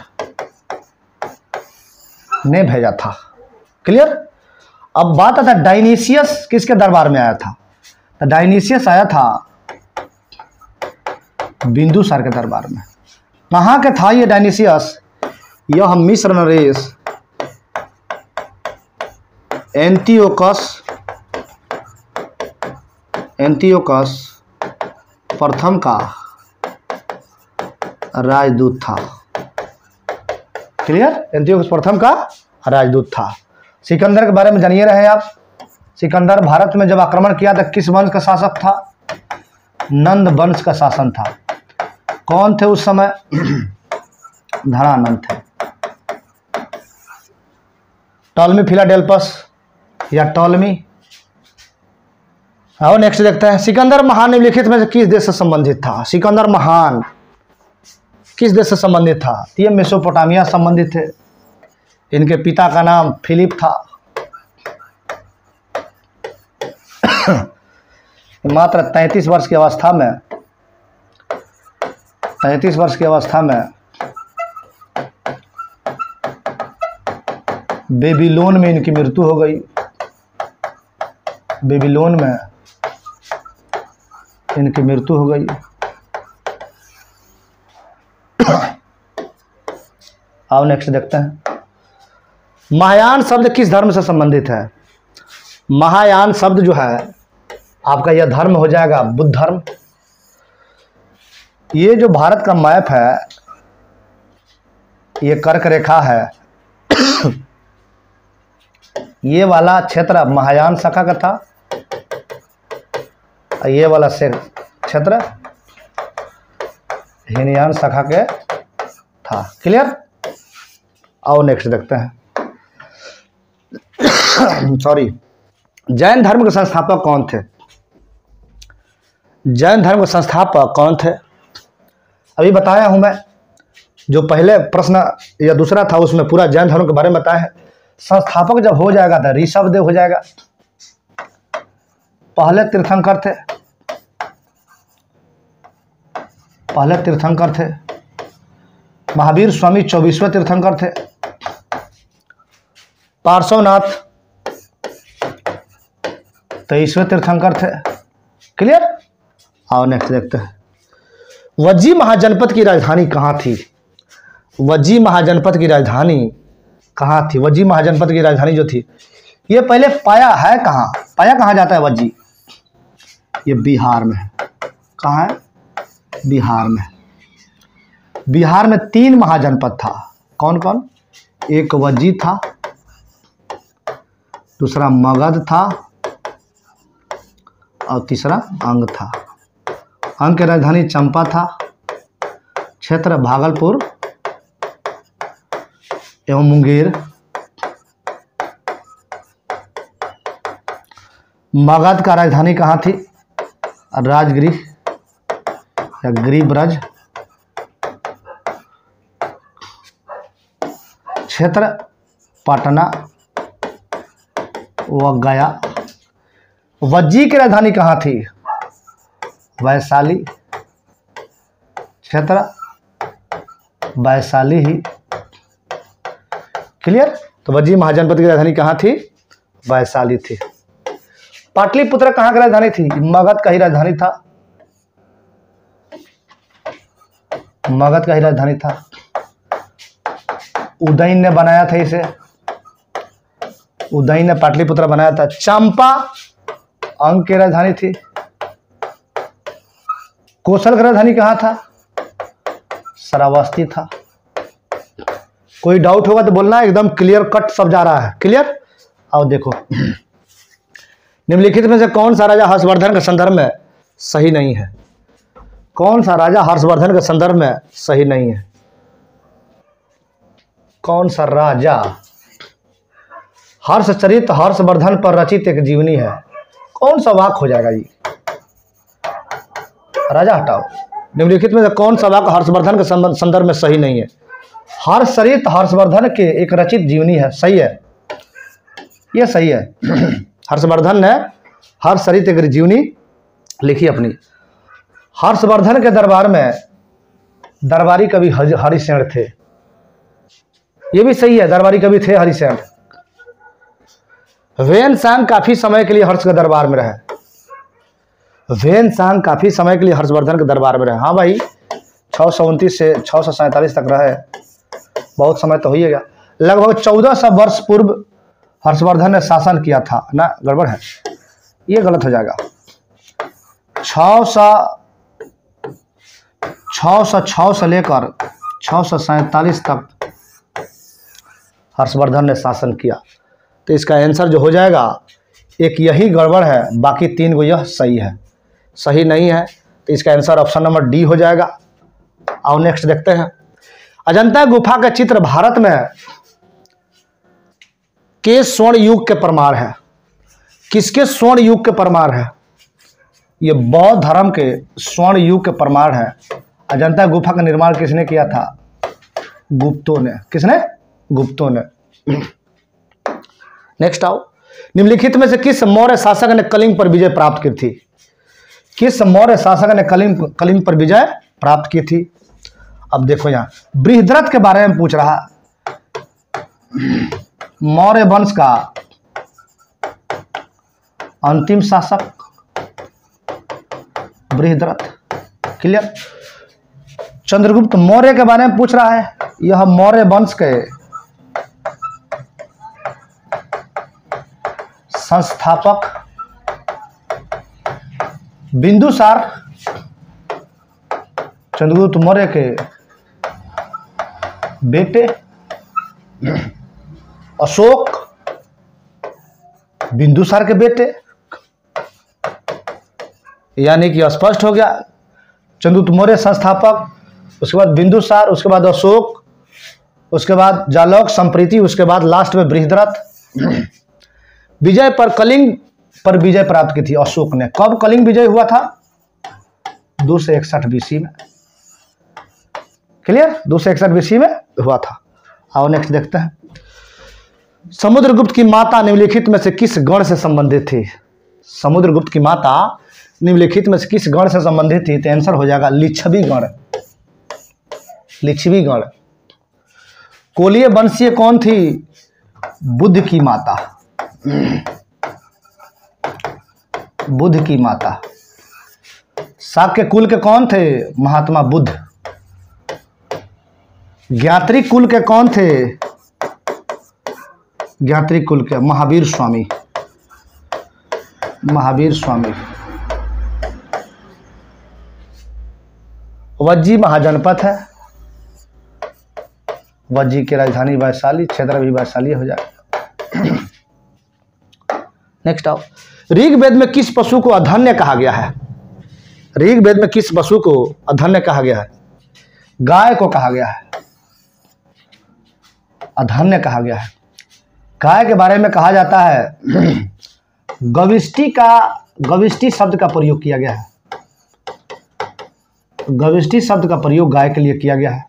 ने भेजा था। क्लियर? अब बात आता है डायनीसियस किसके दरबार में आया था? तो डायनीसियस आया था बिंदुसार के दरबार में। कहाँ के था ये डायनीसियस? यह मिस्र नरेश एंटियोकस प्रथम का राजदूत था। क्लियर? एंटियोकस प्रथम का राजदूत था। सिकंदर के बारे में जानिए रहे आप। सिकंदर भारत में जब आक्रमण किया था किस वंश का शासक था? नंद वंश का शासन था। कौन थे उस समय? धनानंद थे। टॉलमी फिलाडेल्फस या टॉलमी। आओ नेक्स्ट देखते हैं। सिकंदर महान निम्नलिखित में से किस देश से संबंधित था? सिकंदर महान किस देश से संबंधित था? ये मेसोपोटामिया संबंधित थे। इनके पिता का नाम फिलिप था। मात्र 33 वर्ष की अवस्था में बेबीलोन में इनकी मृत्यु हो गई। बेबीलोन में इनकी मृत्यु हो गई। आओ नेक्स्ट देखते हैं। महायान शब्द किस धर्म से संबंधित है? महायान शब्द जो है आपका यह धर्म हो जाएगा बुद्ध धर्म। ये जो भारत का मैप है, ये कर्क रेखा है। ये वाला क्षेत्र महायान शाखा का था, ये वाला क्षेत्र हीनयान शाखा के था। क्लियर? आओ नेक्स्ट देखते हैं। सॉरी, जैन धर्म के संस्थापक कौन थे? जैन धर्म के संस्थापक कौन थे? अभी बताया हूं मैं, जो पहले प्रश्न या दूसरा था उसमें पूरा जैन धर्म के बारे में बताया है। संस्थापक जब हो जाएगा तो ऋषभदेव हो जाएगा। पहले तीर्थंकर थे, महावीर स्वामी 24वें तीर्थंकर थे। पार्श्वनाथ 23वें तीर्थंकर थे। क्लियर? आओ नेक्स्ट देखते हैं। वज्जी महाजनपद की राजधानी कहाँ थी? वज्जी महाजनपद की राजधानी कहाँ थी? वज्जी महाजनपद की राजधानी जो थी, ये पहले पाया है कहाँ? पाया कहाँ जाता है वज्जी? ये बिहार में है। कहाँ है? बिहार में। बिहार में 3 महाजनपद था। कौन कौन? एक वज्जी था, दूसरा मगध था और तीसरा अंग था। अंग की राजधानी चंपा था, क्षेत्र भागलपुर एवं मुंगेर। मगध का राजधानी कहाँ थी? राजगृह या गिरिब्रज। क्षेत्र पटना व गया। वज्जी की राजधानी कहाँ थी? वैशाली। क्षेत्र वैशाली ही। क्लियर? तो वज्जी महाजनपद की राजधानी कहाँ थी? वैशाली थी। पाटलिपुत्र कहाँ की राजधानी थी? मगध का ही राजधानी था। मगध का ही राजधानी था। उदयन ने बनाया था इसे। उदयन ने पाटलिपुत्र बनाया था। चंपा अंग की राजधानी थी। कौशल की राजधानी कहाँ था? श्रावस्ती था। कोई डाउट होगा तो बोलना, एकदम क्लियर कट सब जा रहा है। क्लियर? आओ देखो, निम्नलिखित में से कौन सा राजा हर्षवर्धन के संदर्भ में सही नहीं है? कौन सा राजा हर्षवर्धन के संदर्भ में सही नहीं है? कौन सा राजा? हर्षचरित हर्षवर्धन पर रचित एक जीवनी है। कौन सा वाक हो जाएगा ये? राजा हटाओ। निम्नलिखित में से कौन सा वाक हर्षवर्धन के संदर्भ में सही नहीं है? हर्षचरित हर्षवर्धन के एक रचित जीवनी है। सही है, ये सही है। हर्षवर्धन ने हर्षचरित एक जीवनी लिखी अपनी। हर्षवर्धन के दरबार में दरबारी कवि हरिसेन थे। ये भी सही है, दरबारी कवि थे हरिसेन। वेन-सांग काफी समय के लिए हर्ष के दरबार में रहे। वेन-सांग काफी समय के लिए हर्षवर्धन के दरबार में रहे। हाँ भाई, 629 से 647 तक रहे। बहुत समय तो हो ही गया। लगभग 1400 वर्ष पूर्व हर्षवर्धन ने शासन किया था ना। गड़बड़ है, ये गलत हो जाएगा। 606 से लेकर 647 तक हर्षवर्धन ने शासन किया। तो इसका आंसर जो हो जाएगा, एक यही गड़बड़ है, बाकी 3 को यह सही है। सही नहीं है तो इसका आंसर ऑप्शन नंबर डी हो जाएगा। आओ नेक्स्ट देखते हैं। अजंता गुफा का चित्र भारत में के स्वर्ण युग के प्रमाण है? किसके स्वर्ण युग के प्रमाण है? ये बौद्ध धर्म के स्वर्ण युग के प्रमाण है। अजंता गुफा का निर्माण किसने किया था? गुप्तों ने। किसने? गुप्तों ने। नेक्स्ट आओ। निम्नलिखित में से किस मौर्य शासक ने कलिंग पर विजय प्राप्त की थी? किस मौर्य शासक ने कलिंग पर विजय प्राप्त की थी? अब देखो यहां बृहद्रथ के बारे में पूछ रहा। मौर्य वंश का अंतिम शासक बृहद्रथ। क्लियर? चंद्रगुप्त मौर्य के बारे में पूछ रहा है। यह मौर्य वंश के संस्थापक बिंदुसार, चंद्रगुप्त मौर्य के बेटे अशोक, बिंदुसार के बेटे। यानी कि स्पष्ट हो गया, चंद्रगुप्त मौर्य संस्थापक, उसके बाद बिंदुसार, उसके बाद अशोक उसके बाद जालौक, संप्रीति, उसके बाद लास्ट में बृहद्रथ। विजय पर, कलिंग पर विजय प्राप्त की थी अशोक ने। कब कलिंग विजय हुआ था? 261 बीसी में। क्लियर? 261 बीसी में हुआ था। आओ नेक्स्ट देखते हैं। समुद्रगुप्त की माता निम्नलिखित में से किस गण से संबंधित थी? समुद्रगुप्त की माता निम्नलिखित में से किस गण से संबंधित थी? तो आंसर हो जाएगा लिच्छवी गण। लिच्छवी गण। कोलीय वंशीय कौन थी? बुद्ध की माता। बुद्ध की माता। शाक्य कुल के कौन थे? महात्मा बुद्ध। ज्ञात्री कुल के कौन थे? ज्ञात्री कुल के महावीर स्वामी। महावीर स्वामी। वज्जी महाजनपद है। वज्जी की राजधानी वैशाली, क्षेत्र भी वैशाली हो जाएगा। नेक्स्ट आओ। ऋग्वेद में किस पशु को अधन्य कहा गया है? ऋग्वेद में किस पशु को अधन्य कहा गया है? गाय को कहा गया है, अधन्य कहा गया है। गाय के बारे में कहा जाता है गविष्टि शब्द का प्रयोग किया गया है। गविष्टि शब्द का प्रयोग गाय के लिए किया गया है।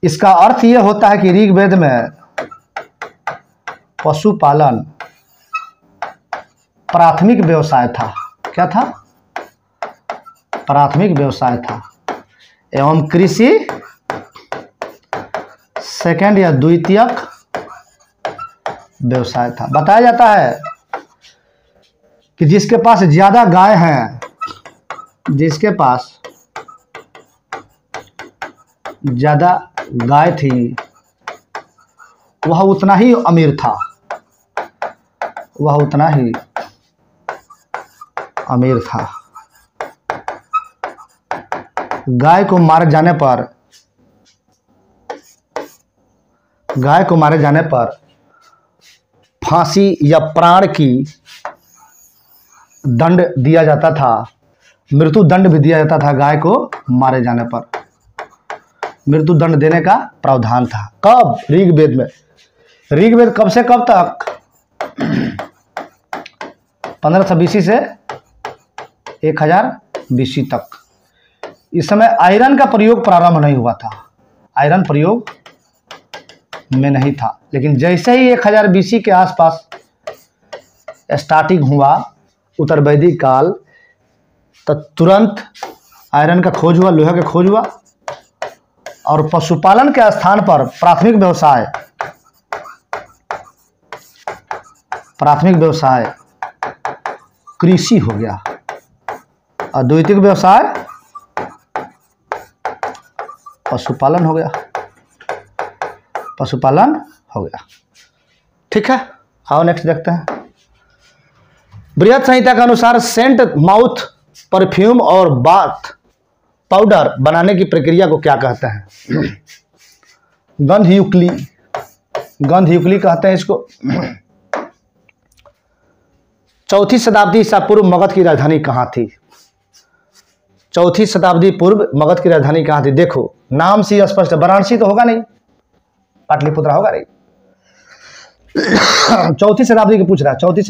इसका अर्थ यह होता है कि ऋग्वेद में पशुपालन प्राथमिक व्यवसाय था। क्या था? प्राथमिक व्यवसाय था एवं कृषि सेकंड या द्वितीयक व्यवसाय था। बताया जाता है कि जिसके पास ज्यादा गाय हैं, जिसके पास ज्यादा गाय थी वह उतना ही अमीर था। वह उतना ही अमीर था। गाय को मारे जाने पर फांसी या प्राण की दंड दिया जाता था। मृत्यु दंड भी दिया जाता था गाय को मारे जाने पर। मृत्यु दंड देने का प्रावधान था। कब? ऋग्वेद में। ऋग्वेद कब से कब तक? 1500 बीसी से 1000 बीसी तक। इस समय आयरन का प्रयोग प्रारंभ नहीं हुआ था। आयरन प्रयोग में नहीं था, लेकिन जैसे ही 1000 बीसी के आसपास स्टार्टिंग हुआ उत्तर वैदिक काल, तो तुरंत आयरन का खोज हुआ, लोहे का खोज हुआ और पशुपालन के स्थान पर प्राथमिक व्यवसाय कृषि हो गया और द्वितीयक व्यवसाय पशुपालन हो गया। पशुपालन हो गया। ठीक है, आओ नेक्स्ट देखते हैं। बृहद संहिता के अनुसार सेंट माउथ परफ्यूम और बाथ पाउडर बनाने की प्रक्रिया को क्या कहते हैं? गंधयुक्ली। गंधयुक्ली कहते हैं इसको। 4वीं शताब्दी ईसा पूर्व मगध की राजधानी कहाँ थी? 4वीं शताब्दी पूर्व मगध की राजधानी कहाँ थी? देखो नाम से ही स्पष्ट है, वाराणसी तो होगा नहीं, पाटलिपुत्र होगा नहीं। 4वीं शताब्दी की पूछ रहा है। 4वीं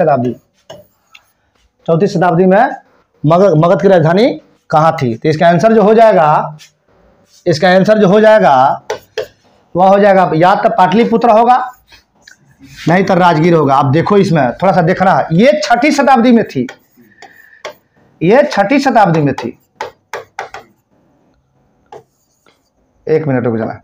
शताब्दी में मगध की राजधानी कहाँ थी? तो इसका आंसर जो हो जाएगा वह हो जाएगा या तो पाटलिपुत्र होगा नहीं तो राजगीर होगा। आप देखो इसमें थोड़ा सा देखना, ये 6वीं शताब्दी में थी। ये 6वीं शताब्दी में थी। एक मिनट रुक जाना।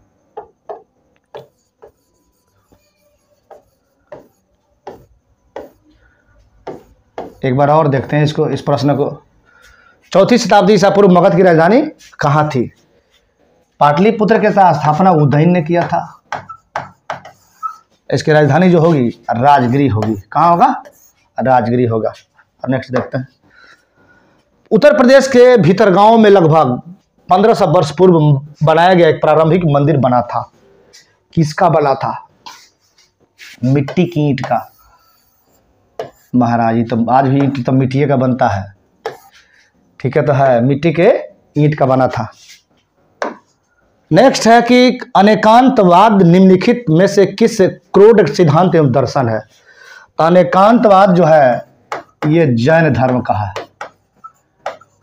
एक बार और देखते हैं इसको, इस प्रश्न को। 4वीं शताब्दी ईसा पूर्व मगध की राजधानी कहाँ थी? पाटलिपुत्र के साथ स्थापना उदयन ने किया था। इसकी राजधानी जो होगी राजगिरी होगी। कहाँ होगा? राजगिरी होगा। और नेक्स्ट देखते हैं। उत्तर प्रदेश के भीतरगांव में लगभग 1500 वर्ष पूर्व बनाया गया एक प्रारंभिक मंदिर बना था। किसका बना था? मिट्टी की ईंट का। महाराज, तो आज भी ईंट तो मिट्टी का बनता है। ठीक है, तो है मिट्टी के ईंट का बना था। नेक्स्ट है कि अनेकांतवाद निम्नलिखित में से किस क्रोध सिद्धांत एवं दर्शन है। तो अनेकांतवाद जो है ये जैन धर्म का है,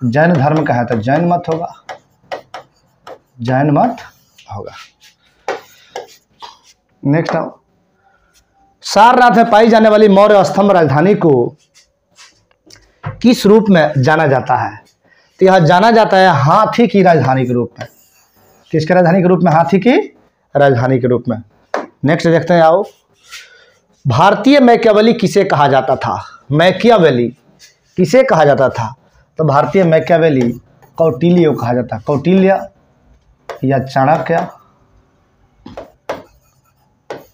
जैन धर्म का है, तो जैन मत होगा, जैन मत होगा। नेक्स्ट आओ, सारनाथ में पाई जाने वाली मौर्य स्तंभ राजधानी को किस रूप में जाना जाता है। तो यह जाना जाता है हाथी की राजधानी के रूप में। किसके राजधानी के रूप में? हाथी की राजधानी के रूप में। नेक्स्ट देखते हैं आओ, भारतीय मैकियावेली किसे कहा जाता था। मैकियावेली किसे कहा जाता था? तो भारतीय मैकियावेली कौटिल्य को कहा जाता है। कौटिल्य या चाणक्य,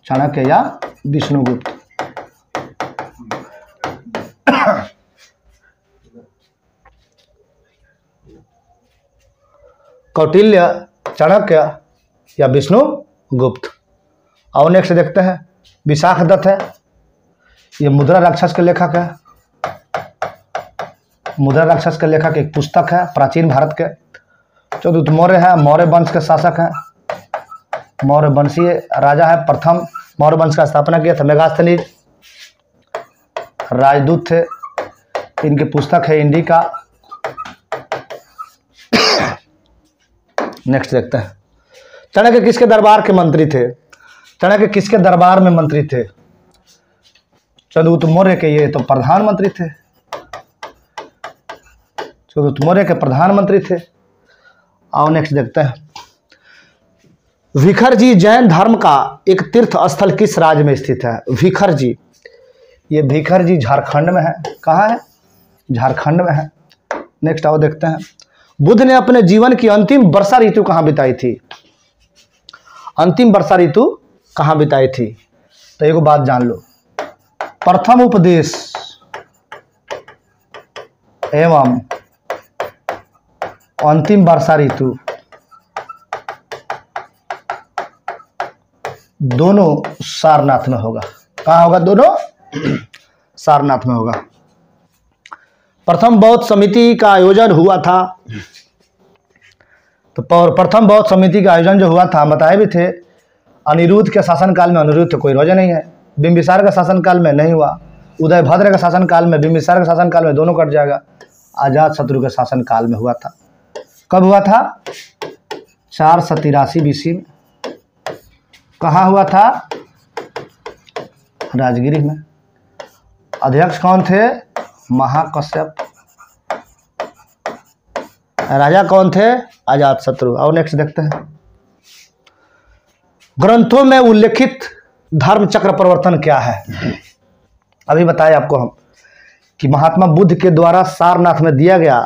चाणक्य या विष्णुगुप्त। कौटिल्य, चाणक्य या विष्णुगुप्त। और नेक्स्ट देखते हैं, विशाखदत्त है, ये मुद्रा राक्षस के लेखक है। मुद्रा राक्षस के लेखक एक पुस्तक है प्राचीन भारत के। चौदुत मौर्य है, मौर्य वंश के शासक हैं, मौर्य वंशीय राजा है, प्रथम मौर्य वंश का स्थापना किया था। मेगास्थनीज राजदूत थे, इनकी पुस्तक है इंडिका। नेक्स्ट देखते हैं, चाणक्य किसके दरबार के मंत्री थे। चाणक्य किसके दरबार में मंत्री थे? चंद्रगुप्त मौर्य के, ये तो प्रधानमंत्री थे, चंद्रगुप्त मौर्य के प्रधानमंत्री थे। और नेक्स्ट देखते हैं, भिखरजी जैन धर्म का एक तीर्थ स्थल किस राज्य में स्थित है। भिखरजी, ये भिखरजी झारखंड में है। कहाँ है? झारखंड में है। नेक्स्ट आओ देखते हैं, बुद्ध ने अपने जीवन की अंतिम वर्षा ऋतु कहाँ बिताई थी। अंतिम वर्षा ऋतु कहाँ बिताई थी? तो एक बात जान लो, प्रथम उपदेश एवं अंतिम वर्षा ऋतु दोनों सारनाथ में होगा। कहाँ होगा? दोनों सारनाथ में होगा। प्रथम बौद्ध समिति का आयोजन हुआ था, तो प्रथम बौद्ध समिति का आयोजन जो हुआ था, बताए भी थे, अनिरुद्ध के शासनकाल में। अनिरुद्ध तो कोई रोजा नहीं है। बिंबिसार का शासनकाल में नहीं हुआ। उदयभद्र के शासनकाल में, बिंबिसार के शासनकाल में, दोनों कट जाएगा। अजातशत्रु के शासनकाल में हुआ था। कब हुआ था? 483 BC में। कहाँ हुआ था? राजगिरी में। अध्यक्ष कौन थे? महाकश्यप। राजा कौन थे? अजातशत्रु। और नेक्स्ट देखते हैं, ग्रंथों में उल्लेखित धर्म चक्र परिवर्तन क्या है। अभी बताए आपको हम कि महात्मा बुद्ध के द्वारा सारनाथ में दिया गया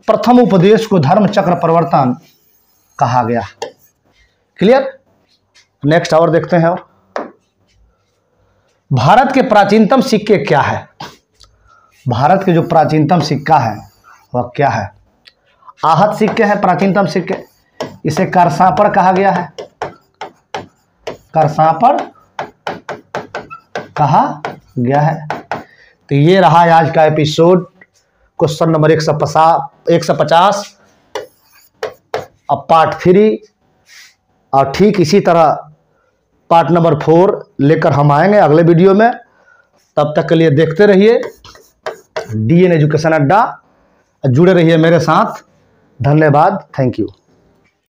प्रथम उपदेश को धर्म चक्र परिवर्तन कहा गया। क्लियर? नेक्स्ट और देखते हैं, भारत के प्राचीनतम सिक्के क्या है। भारत के जो प्राचीनतम सिक्का है वह क्या है? आहत सिक्के हैं प्राचीनतम सिक्के। इसे करसापड़ कहा गया है। करसापड़ कहा गया है। तो ये रहा आज का एपिसोड, क्वेश्चन नंबर 150। अब पार्ट 3 और ठीक इसी तरह पार्ट नंबर 4 लेकर हम आएंगे अगले वीडियो में। तब तक के लिए देखते रहिए DN एजुकेशन अड्डा, जुड़े रहिए मेरे साथ। धन्यवाद, थैंक यू।